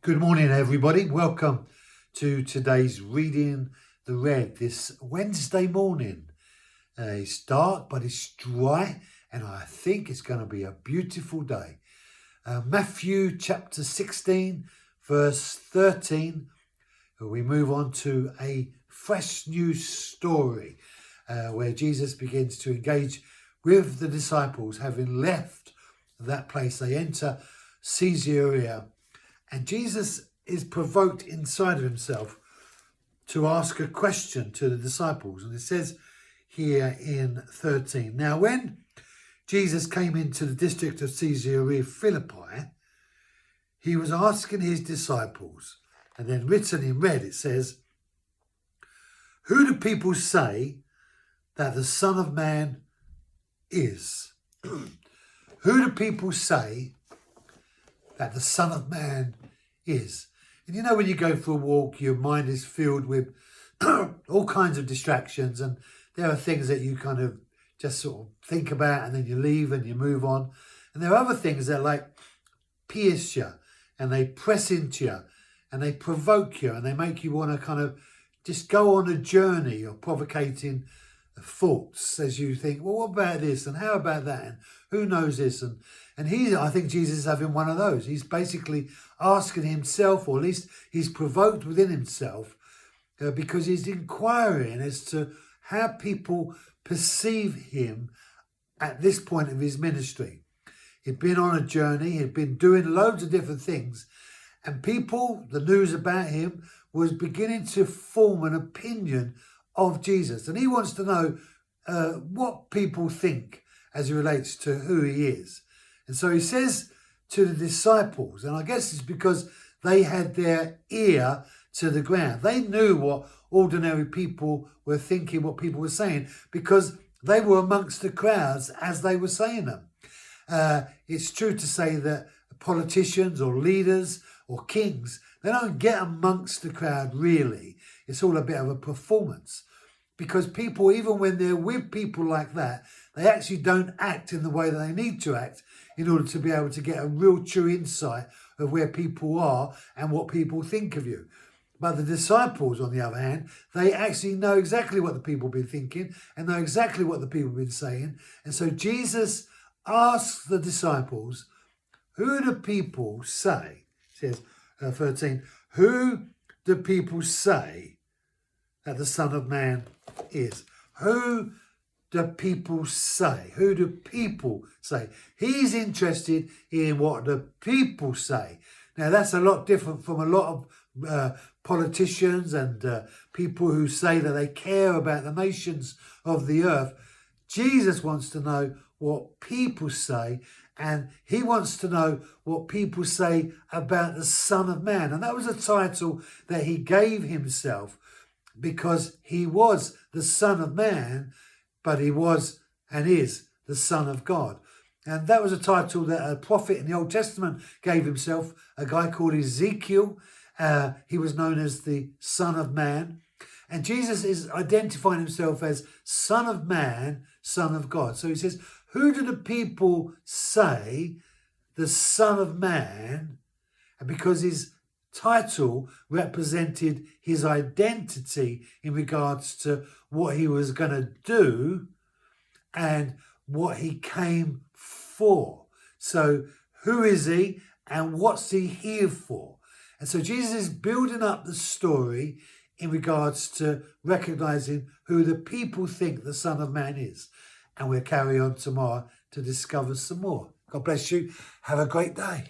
Good morning, everybody. Welcome to today's Reading the Red this Wednesday morning. It's dark, but it's dry, and I think it's going to be a beautiful day. Matthew chapter 16, verse 13. We move on to a fresh new story where Jesus begins to engage with the disciples. Having left that place, they enter Caesarea. And Jesus is provoked inside of himself to ask a question to the disciples. And it says here in 13, "Now when Jesus came into the district of Caesarea Philippi, he was asking his disciples," and then written in red it says, "Who do people say that the Son of Man is?" Who do people say that the Son of Man is? And you know, when you go for a walk, your mind is filled with all kinds of distractions, and there are things that you kind of just sort of think about and then you leave and you move on. And there are other things that like pierce you and they press into you and they provoke you and they make you want to kind of just go on a journey of provocating thoughts as you think, well, what about this and how about that and who knows this? And I think Jesus is having one of those. He's basically asking himself, or at least he's provoked within himself because he's inquiring as to how people perceive him at this point of his ministry. He'd been on a journey, he'd been doing loads of different things, and people, the news about him was beginning to form an opinion of Jesus. And he wants to know what people think as it relates to who he is. And so he says to the disciples, and I guess it's because they had their ear to the ground. They knew what ordinary people were thinking, what people were saying, because they were amongst the crowds as they were saying them. It's true to say that politicians or leaders or kings, they don't get amongst the crowd really. It's all a bit of a performance. Because people, even when they're with people like that, they actually don't act in the way that they need to act in order to be able to get a real true insight of where people are and what people think of you. But the disciples, on the other hand, they actually know exactly what the people have been thinking and know exactly what the people have been saying. And so Jesus asks the disciples, who do people say, says 13, who do people say that the Son of Man is? Who do people say? Who do people say? He's interested in what the people say. Now, that's a lot different from a lot of politicians and people who say that they care about the nations of the earth. Jesus wants to know what people say, and he wants to know what people say about the Son of Man. And that was a title that he gave himself because he was the Son of Man, but he was and is the Son of God. And that was a title that a prophet in the Old Testament gave himself, a guy called Ezekiel. He was known as the Son of Man. And Jesus is identifying himself as Son of Man, Son of God. So he says, who do the people say the Son of Man? And because his title represented his identity in regards to what he was going to do and what he came for. So who is he and what's he here for? And so Jesus is building up the story in regards to recognizing who the people think the Son of Man is. And we'll carry on tomorrow to discover some more. God bless you. Have a great day.